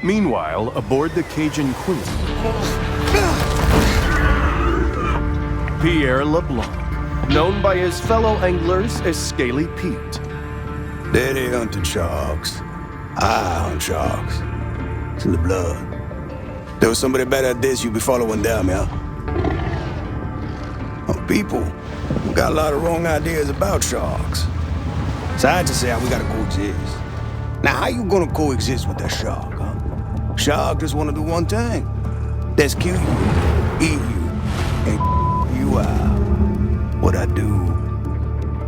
Meanwhile, aboard the Cajun Queen, Pierre LeBlanc, known by his fellow anglers as Scaly Pete. Daddy hunted sharks. I hunt sharks. It's in the blood. There was somebody better at this, you be following them, yeah? People got a lot of wrong ideas about sharks. So I just say how we gotta coexist. Now, how you gonna coexist with that shark, huh? Shark just wanna do one thing. That's kill you, eat you, and you out. What I do,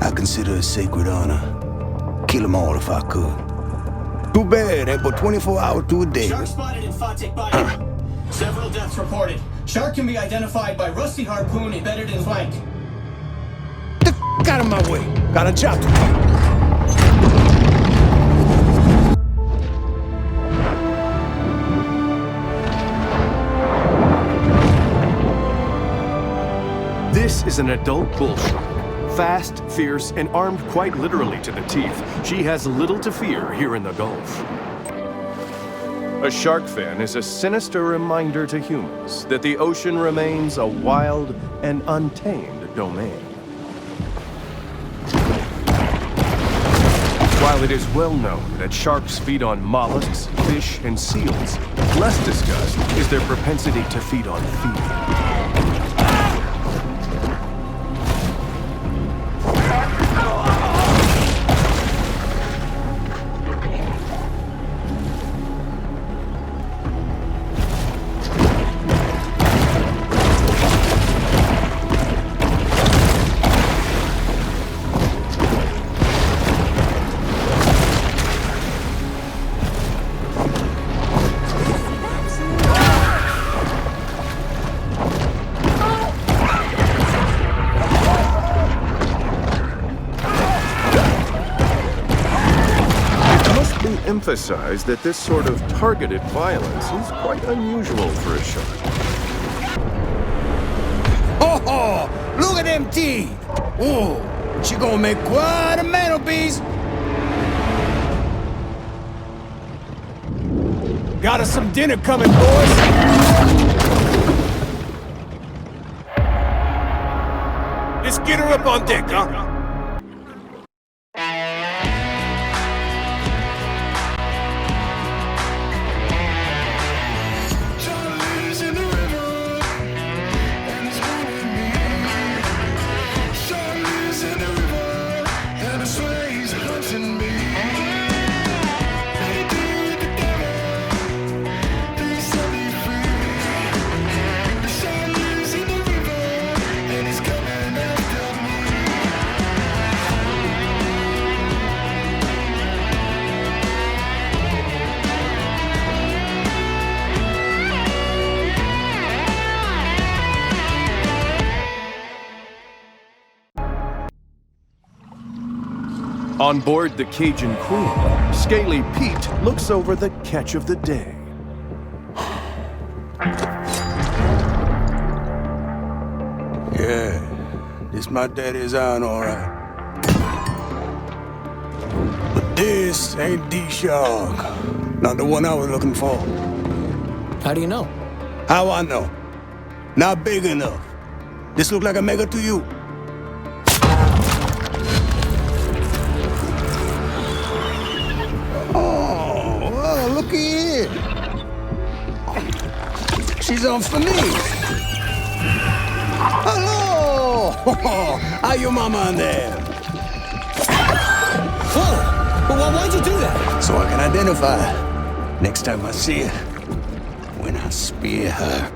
I consider a sacred honor. Kill them all if I could. Too bad, ain't but 24 hours to a day. Shark spotted in Fatik Bayou. Several deaths reported. Shark can be identified by rusty harpoon embedded in flank. Get the f out of my way. Got a job to do. This is an adult bull shark. Fast, fierce, and armed quite literally to the teeth, she has little to fear here in the Gulf. A shark fin is a sinister reminder to humans that the ocean remains a wild and untamed domain. While it is well known that sharks feed on mollusks, fish, and seals, less discussed is their propensity to feed on feed. Emphasize that this sort of targeted violence is quite unusual for a shark. Oh, look at them teeth! Oh, she gonna make quite a mantelpiece. Got us some dinner coming, boys. Let's get her up on deck, huh? On board the Cajun Queen, Scaly Pete looks over the catch of the day. Yeah, this my daddy's iron, all right. But this ain't the shark. Not the one I was looking for. How do you know? How I know? Not big enough. This look like a mega to you. Oh, well, looky here. She's on for me. Hello! How your mama on there? Whoa! But why'd you do that? So I can identify her next time I see her. When I spear her.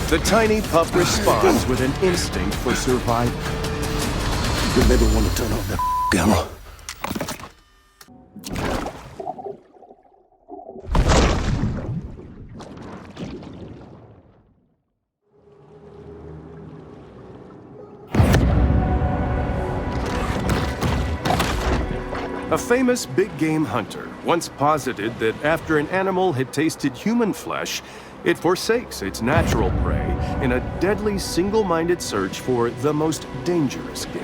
The tiny pup responds with an instinct for survival. You maybe want to turn off that camera. A famous big game hunter once posited that after an animal had tasted human flesh, It forsakes its natural prey in a deadly single-minded search for the most dangerous game.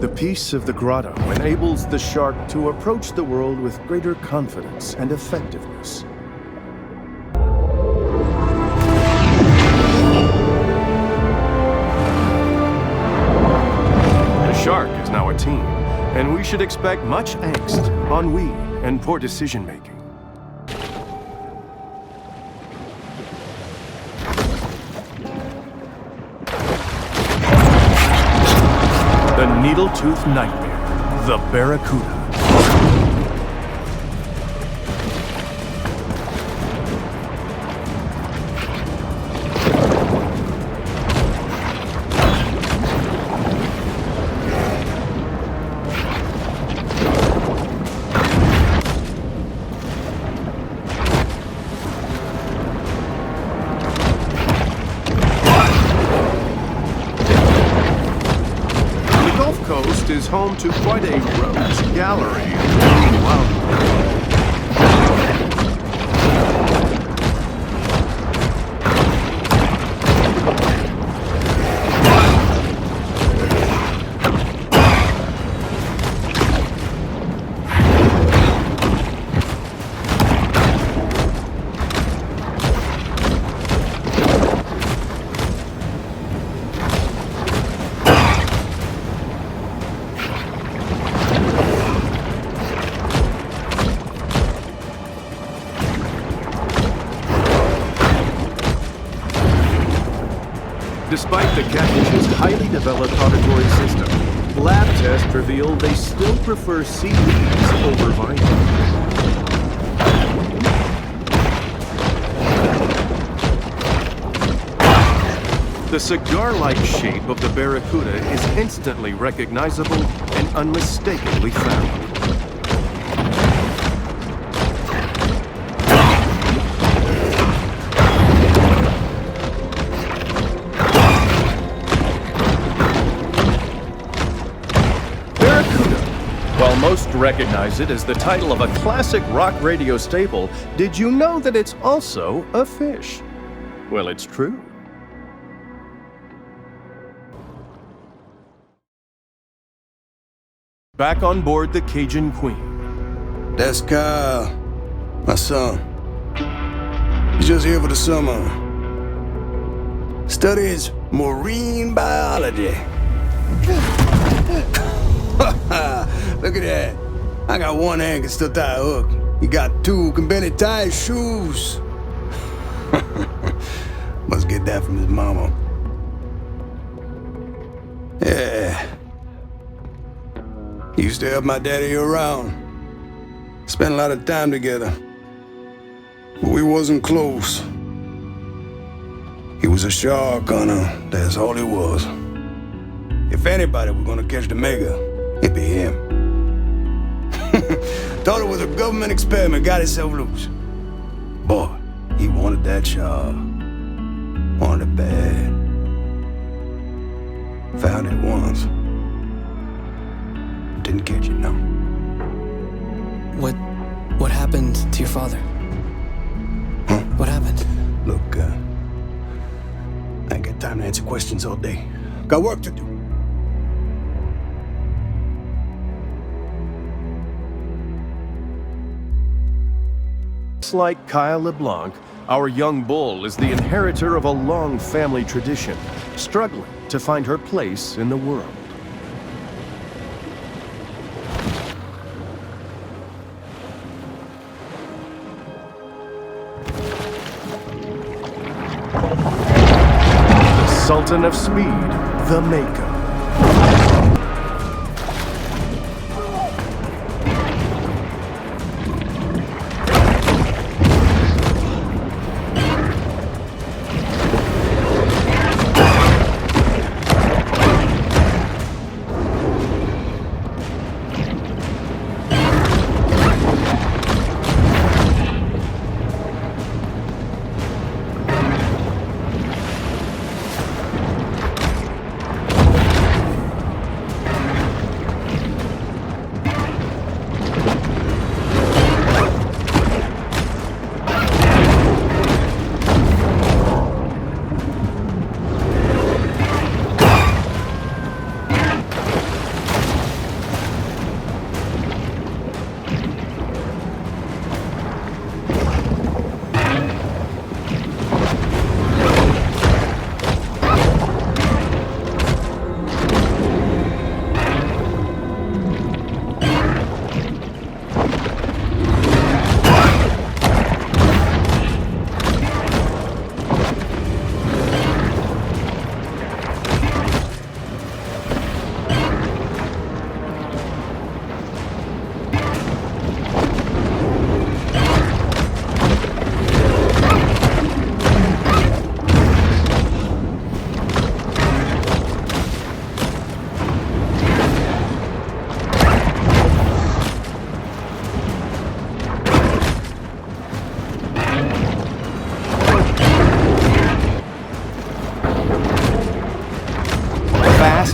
The peace of the grotto enables the shark to approach the world with greater confidence and effectiveness. The shark is now a team, and we should expect much angst, ennui, and poor decision-making. The needle-toothed nightmare, the Barracuda. Is home to quite a rogues gallery of wildlife. Despite the catfish's highly developed auditory system, lab tests revealed they still prefer sea leaves over vinyl. The cigar-like shape of the Barracuda is instantly recognizable and unmistakably found. While most recognize it as the title of a classic rock radio staple, did you know that it's also a fish? Well, it's true. Back on board the Cajun Queen. That's Kyle, my son. He's just here for the summer. Studies marine biology. Look at that. I got one hand can still tie a hook. You got two can barely tie his shoes. Must get that from his mama. Yeah. He used to help my daddy around. Spent a lot of time together. But we wasn't close. He was a shark hunter. That's all he was. If anybody were gonna catch the mega, it'd be him. Thought it was a government experiment, got himself loose. Boy, he wanted that shark. Wanted it bad. Found it once. Didn't catch it, no. What happened to your father? Huh? What happened? Look, I ain't got time to answer questions all day. Got work to do. Just like Kyle LeBlanc, our young bull is the inheritor of a long family tradition, struggling to find her place in the world. The Sultan of Speed, the Mako.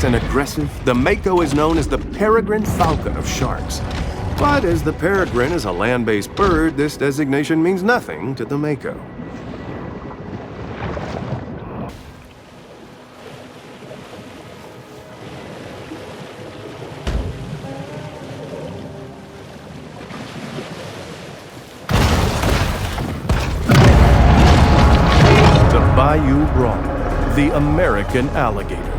fast and aggressive, the mako is known as the peregrine falcon of sharks. But as the peregrine is a land-based bird, this designation means nothing to the mako. The Bayou Brawler, the American alligator.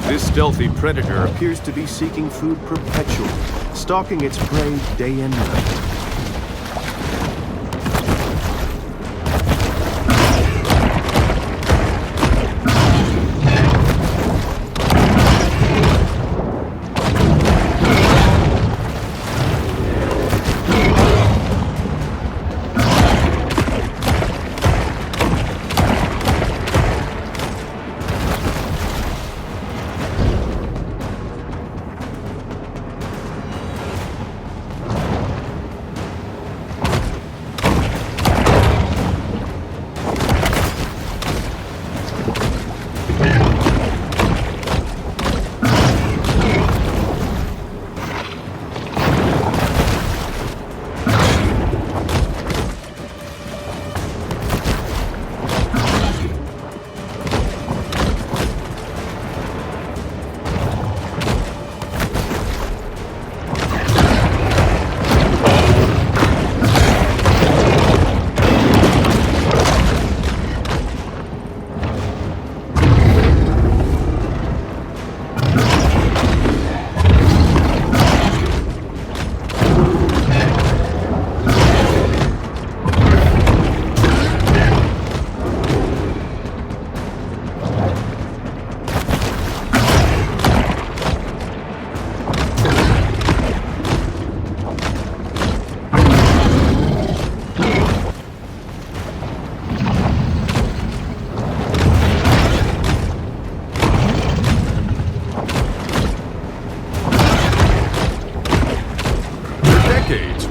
This stealthy predator appears to be seeking food perpetually, stalking its prey day and night.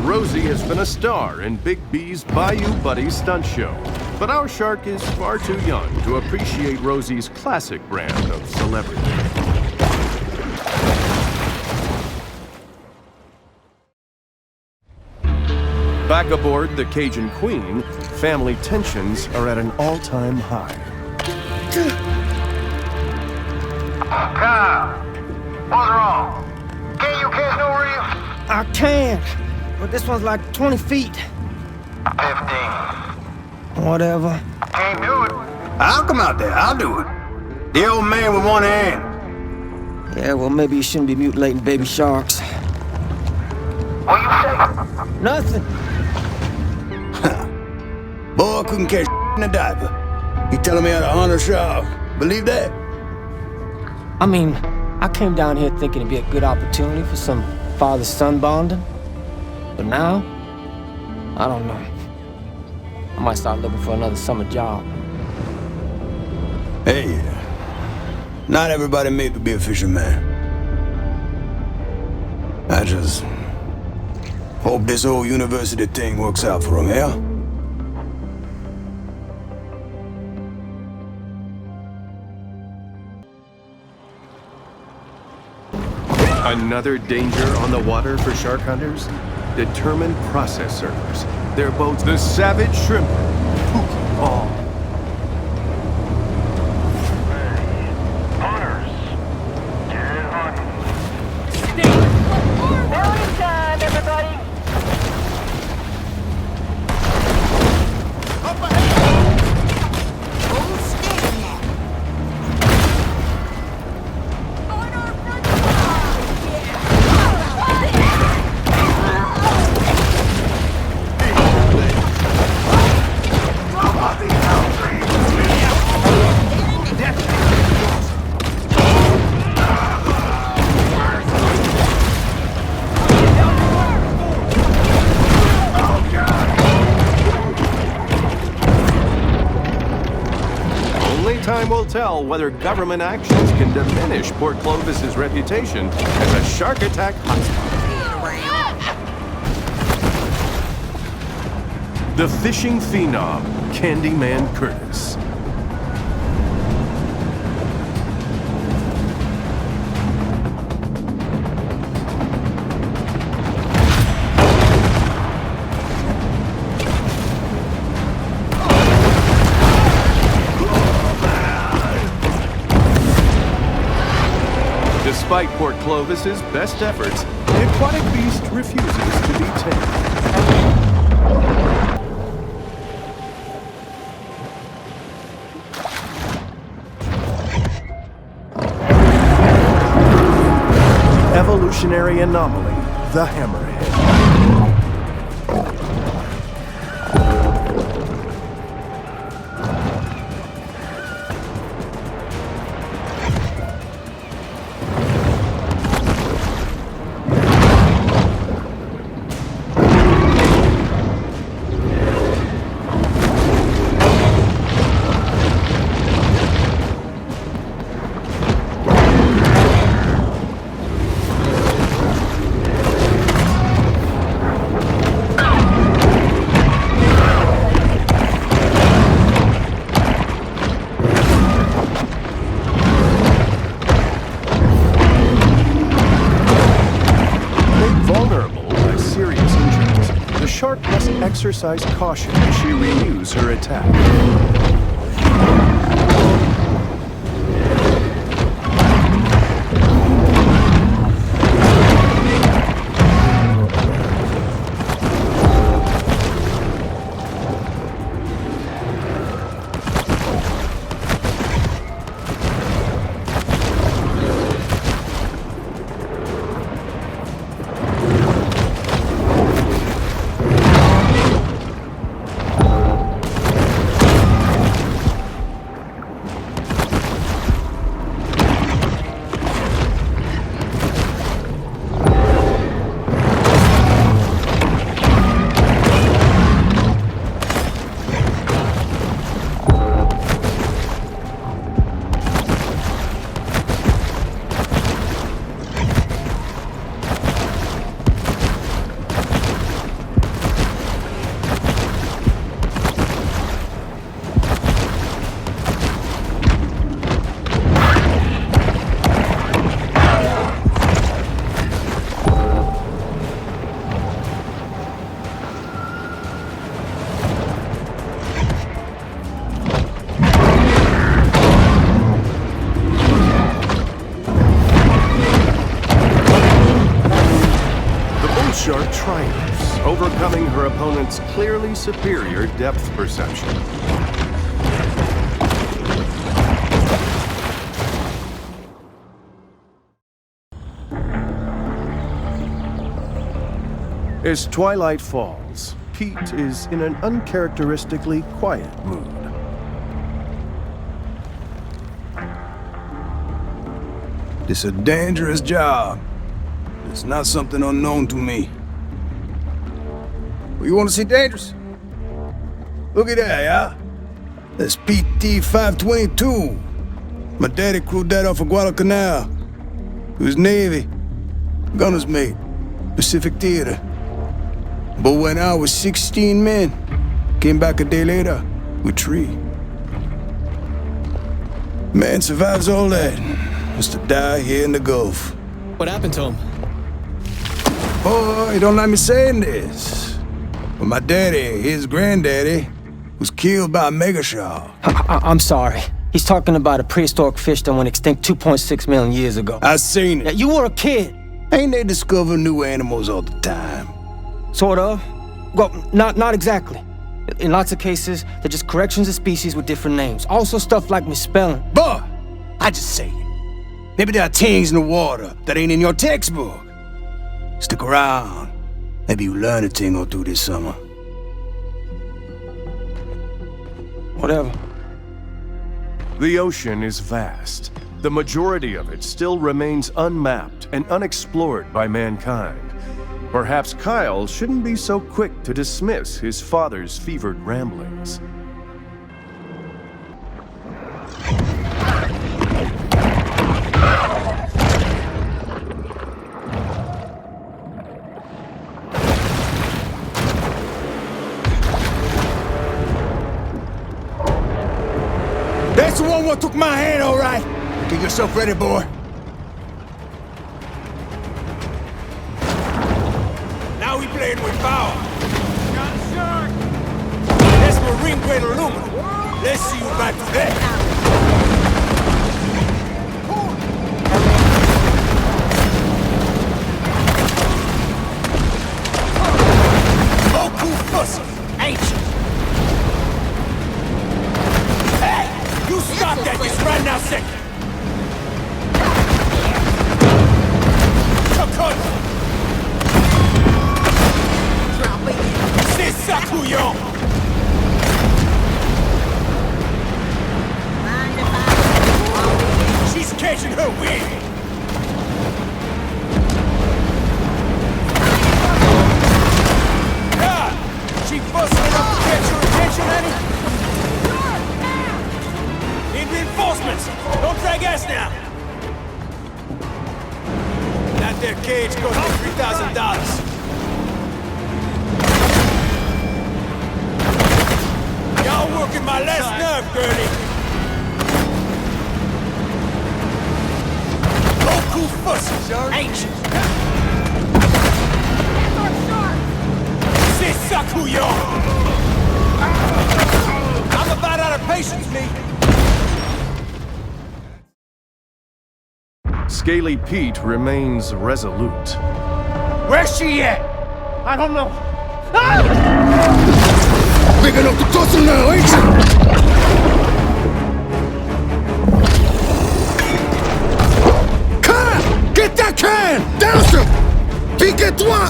Rosie has been a star in Big B's Bayou Buddies stunt show. But our shark is far too young to appreciate Rosie's classic brand of celebrity. Back aboard the Cajun Queen, family tensions are at an all-time high. Kyle, what's wrong? Can you catch no reef? I can, but this one's like 20 feet. 15. Whatever. Can't do it. I'll come out there. I'll do it. The old man with one hand. Yeah, well, maybe you shouldn't be mutilating baby sharks. What you say? Nothing. Boy couldn't catch in a diaper. He telling me how to hunt a shark. Believe that? I mean, I came down here thinking it'd be a good opportunity for some father-son bonding. But now, I don't know. I might start looking for another summer job. Hey, not everybody made to be a fisherman. I just hope this whole university thing works out for him, yeah? Another danger on the water for shark hunters? Determined process servers. Their boats, the Savage Shrimper, Pookie Paul. Hunters. Get hunting. Morning time, everybody! Time will tell whether government actions can diminish Port Clovis's reputation as a shark attack hotspot. the fishing phenom, Candyman Curtis. Despite Port Clovis's best efforts, the aquatic beast refuses to be tamed. Evolutionary anomaly, the hammerhead. Shark must exercise caution as she renews her attack. Shark triumphs, overcoming her opponent's clearly superior depth perception. As twilight falls, Pete is in an uncharacteristically quiet mood. It's a dangerous job. It's not something unknown to me. Well, you want to see dangerous? Look at that, yeah? That's PT-522. My daddy crewed that off of Guadalcanal. He was Navy. Gunner's mate. Pacific Theater. But when I was 16 men, came back a day later with 3. Man survives all that. Just to die here in the Gulf. What happened to him? Boy, don't let me saying this. But my daddy, his granddaddy, was killed by a mega shark. I'm sorry. He's talking about a prehistoric fish that went extinct 2.6 million years ago. I seen it. Now, you were a kid. Ain't they discover new animals all the time? Sort of. Well, not exactly. In lots of cases, they're just corrections of species with different names. Also stuff like misspelling. But I just say it. Maybe there are things in the water that ain't in your textbook. Stick around. Maybe you learn a thing or two this summer. Whatever. The ocean is vast. The majority of it still remains unmapped and unexplored by mankind. Perhaps Kyle shouldn't be so quick to dismiss his father's fevered ramblings. took my hand, all right. Get yourself ready, boy. Now we playing with power. Got a shark! That's marine-grade aluminum. Let's see you back to that. Ancient. Hey! You stop that just right now, second! C'est ça, couillon! She's catching her wind! She busting enough to catch your attention, Annie? Need reinforcements! Don't drag us now! That there cage cost me $3,000. Y'all working my last nerve, girlie! Local fussy, ancient! C'est ça, couillon! I'm about out of patience, me! Scaly Pete remains resolute. Where's she at? I don't know. Big enough to tussle now, ain't you? Can! Get that can! Douse him! Pique-toi!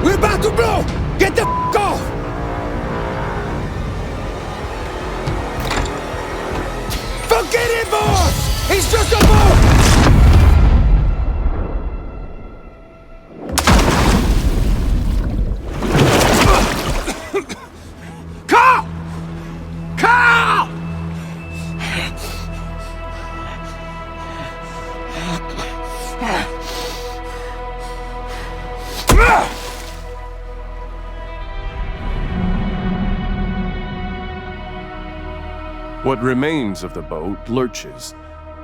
We're about to blow! Get the f*** off! Forget it, boss! He's just a boat! Carl! Carl! What remains of the boat lurches,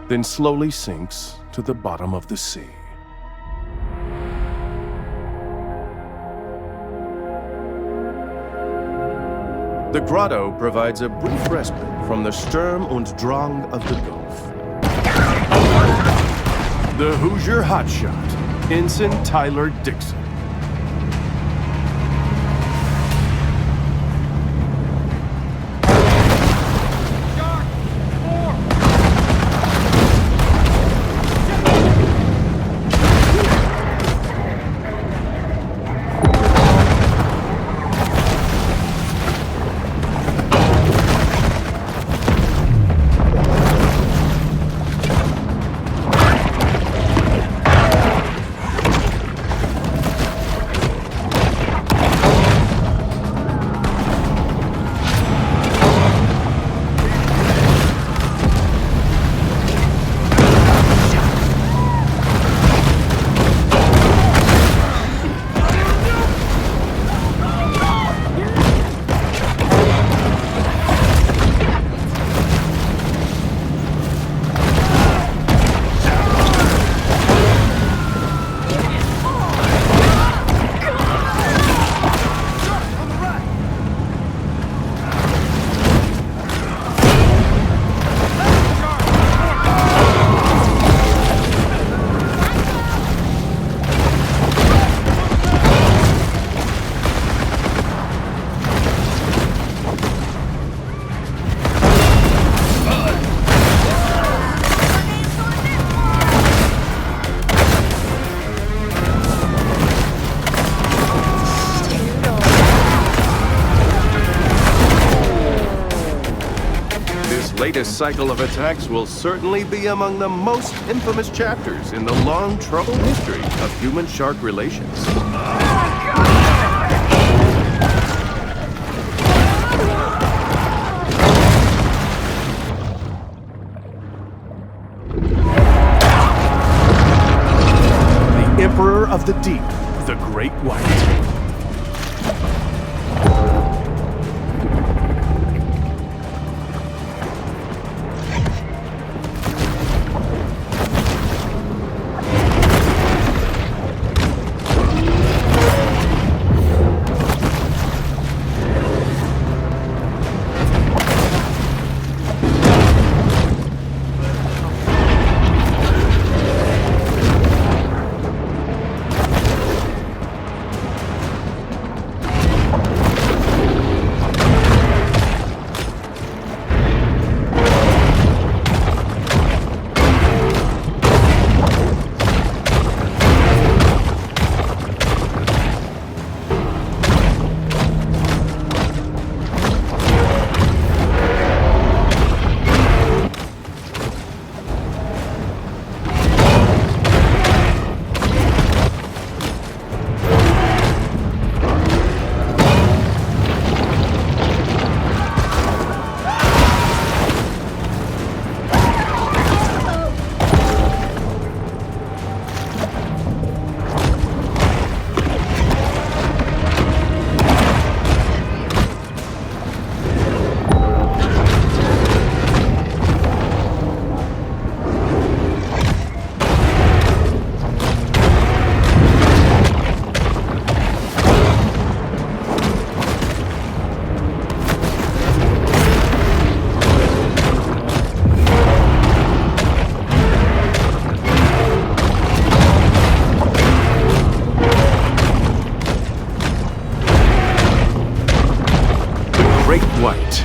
then slowly sinks to the bottom of the sea. The grotto provides a brief respite from the Sturm und Drang of the Gulf. The Hoosier hotshot, Ensign Tyler Dixon. Latest cycle of attacks will certainly be among the most infamous chapters in the long, troubled history of human-shark relations. Emperor of the Deep, the Great White.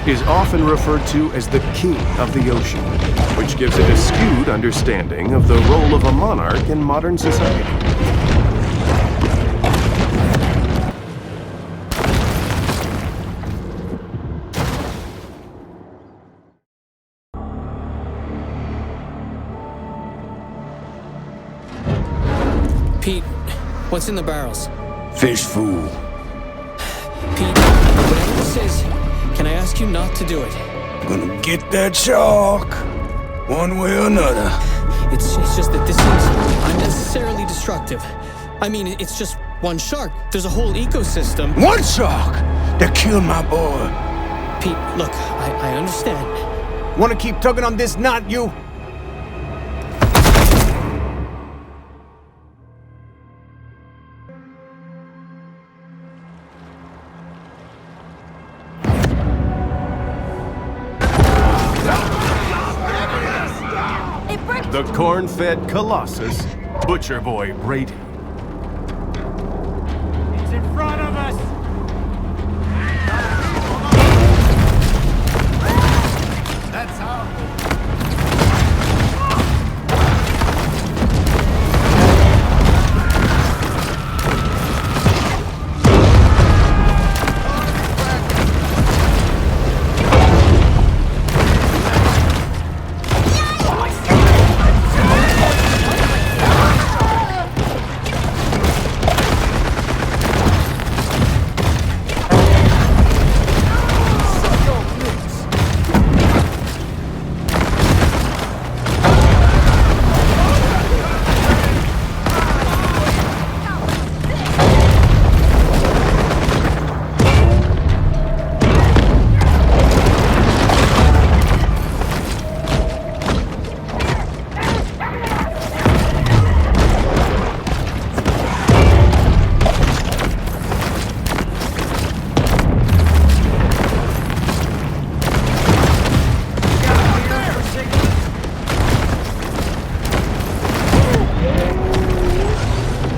Is often referred to as the king of the ocean, which gives it a skewed understanding of the role of a monarch in modern society. Pete, what's in the barrels? Fish food. Pete, whatever this is, can I ask you not to do it? Gonna get that shark, one way or another. It's just that this seems unnecessarily destructive. I mean, it's just one shark. There's a whole ecosystem. One shark that killed my boy. Pete, look, I understand. Wanna keep tugging on this knot, you? The corn-fed Colossus, Butcher Boy Brady. It's in front of us! That's how.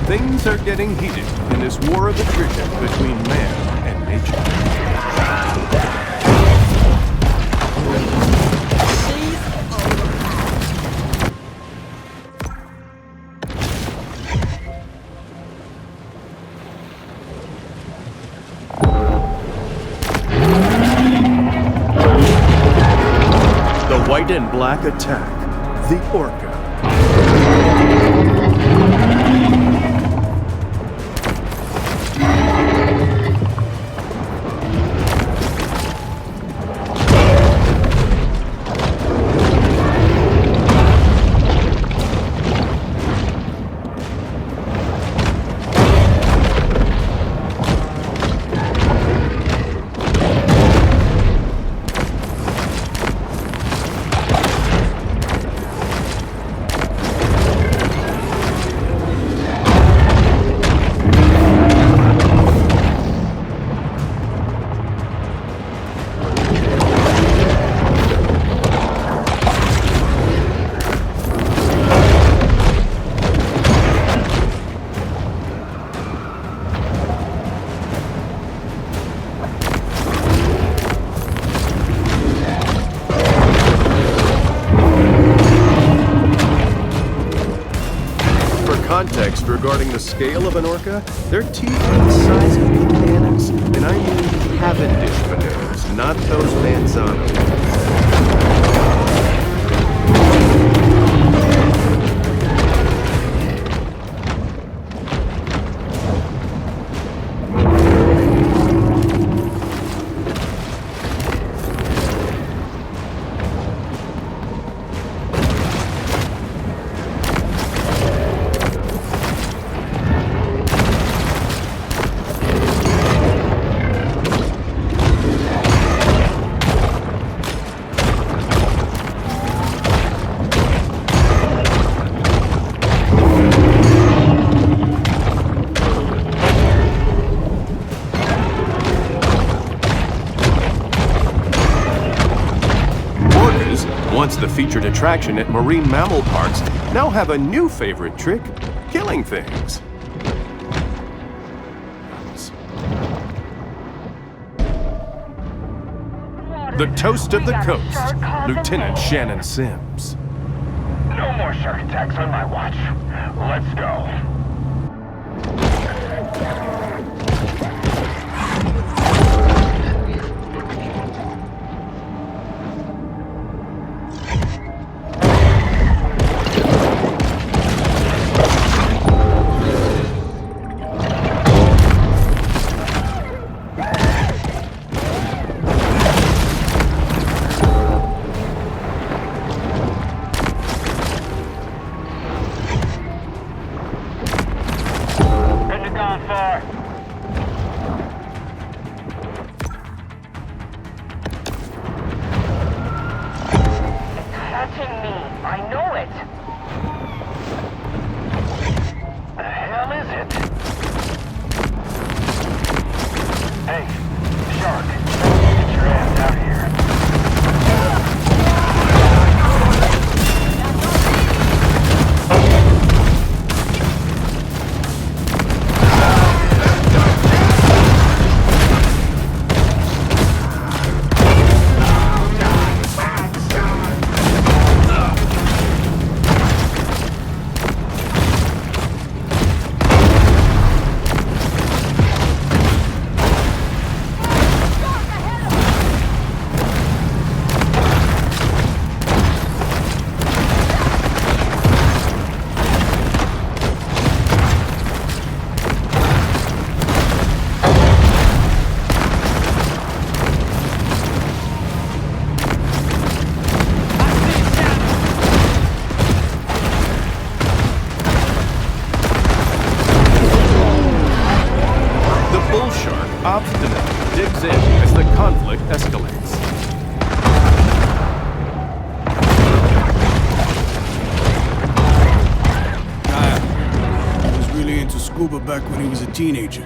Things are getting heated in this war of attrition between man and nature. The white and black attack, the Orca. context regarding the scale of an orca, their teeth are the size of bananas. And I mean Cavendish bananas, not those Manzano. Once the featured attraction at marine mammal parks, now have a new favorite trick, killing things. The toast of the coast, Lieutenant Shannon Sims. No more shark attacks on my watch. Let's go. Obstinately digs in as the conflict escalates. He was really into scuba back when he was a teenager.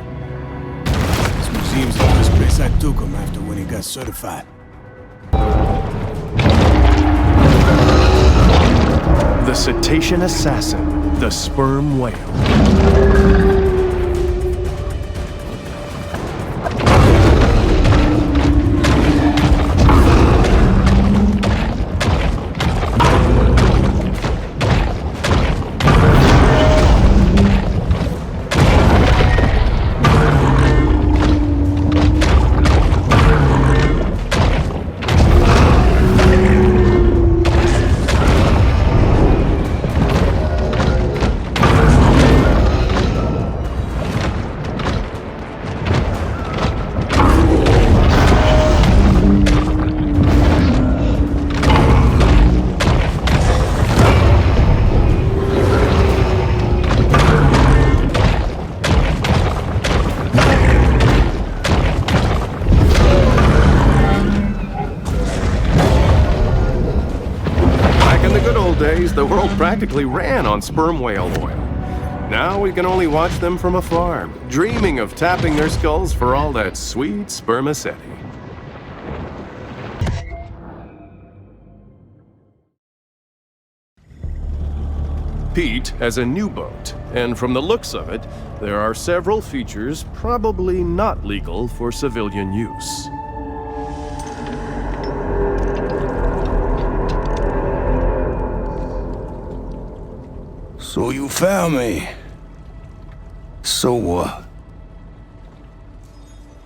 This museum's the first place I took him after when he got certified. The cetacean assassin, the sperm whale. Days, the world practically ran on sperm whale oil. Now we can only watch them from afar, dreaming of tapping their skulls for all that sweet spermaceti. Pete has a new boat, and from the looks of it, there are several features probably not legal for civilian use. So you found me. So what?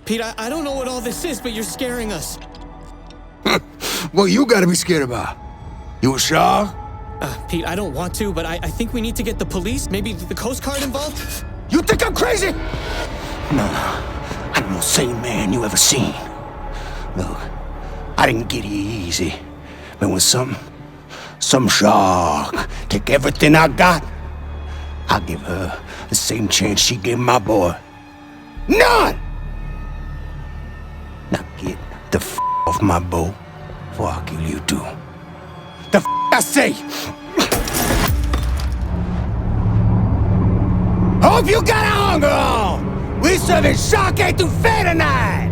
Pete, I don't know what all this is, but you're scaring us. What you gotta be scared about? You a shark? Pete, I don't want to, but I think we need to get the police, maybe the Coast Guard involved? You think I'm crazy? No, I'm the most sane man you ever seen. Look, I didn't get here easy. But when some shark take everything I got, I'll give her the same chance she gave my boy. None! Now get the f off my boat before I kill you too. The f I say! Hope you got a hunger on! We serving shark etouffee tonight!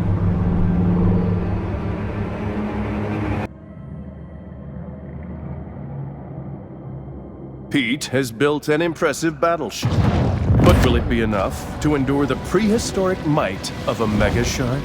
Pete has built an impressive battleship. But will it be enough to endure the prehistoric might of a mega shark?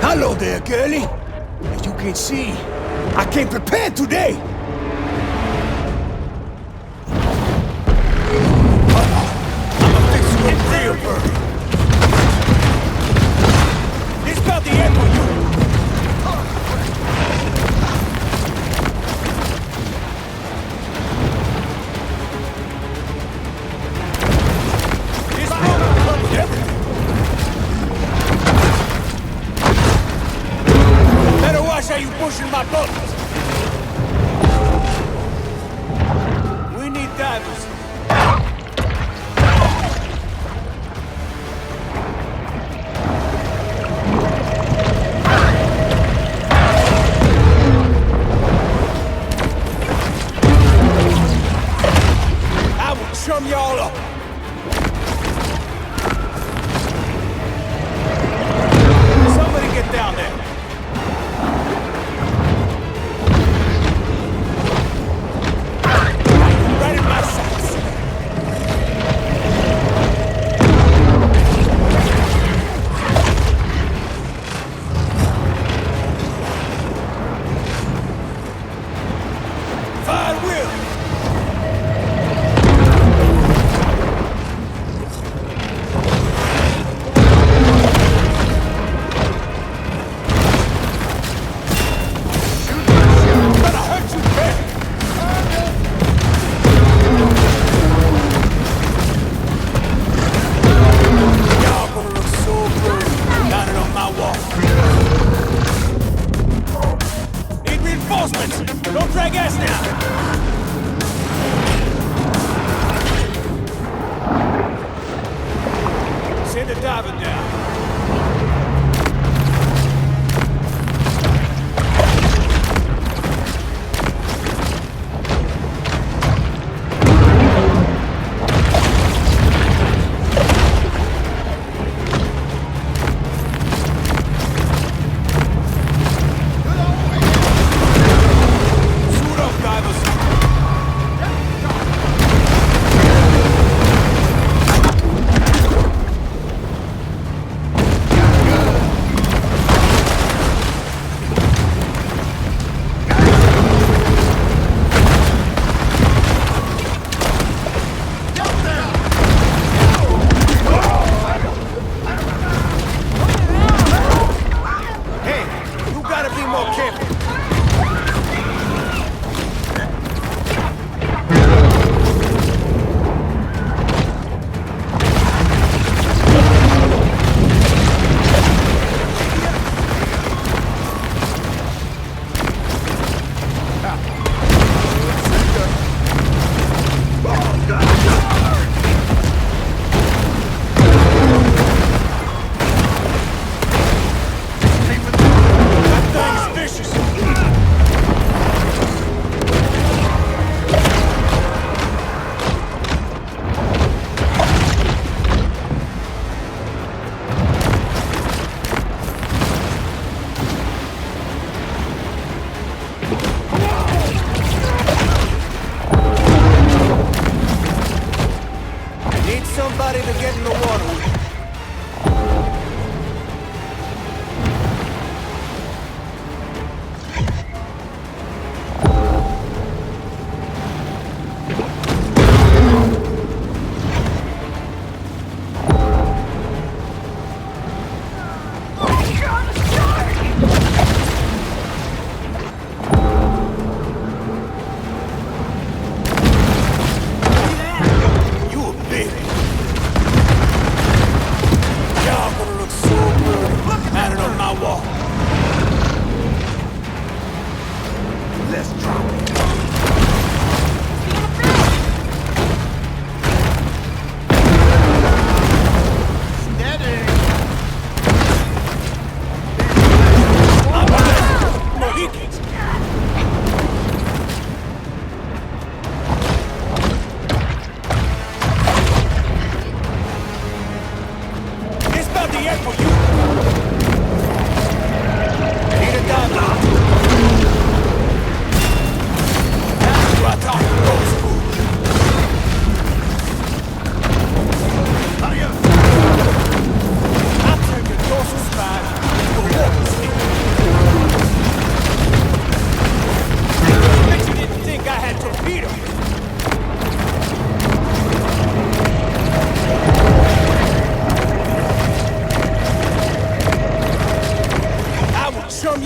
Hello there, girlie. As you can see, I came prepared today. I'ma fix you a real bird. This about the end for you. This program is everything. Better watch how you pushing my buttons. We need divers. I will chum y'all up. Somebody get down there.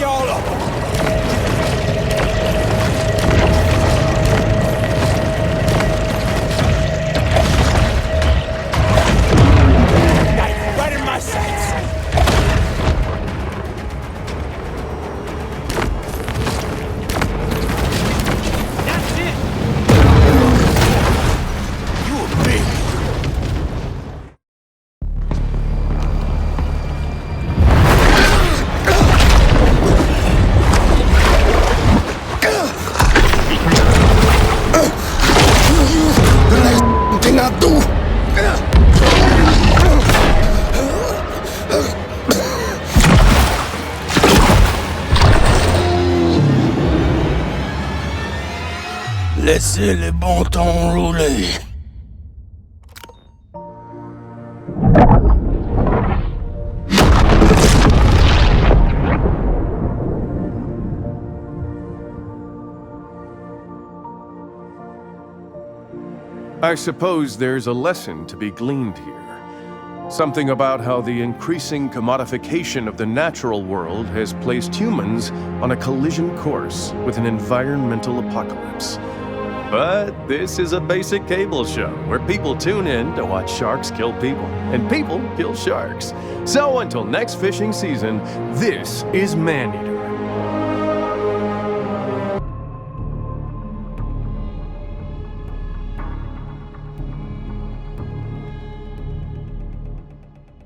y'all up. Right in my sights. That's it. You a big. The last thing I do. Laissez les bons temps rouler. I suppose there's a lesson to be gleaned here. Something about how the increasing commodification of the natural world has placed humans on a collision course with an environmental apocalypse. But this is a basic cable show where people tune in to watch sharks kill people, and people kill sharks. So until next fishing season, this is Man-Eater.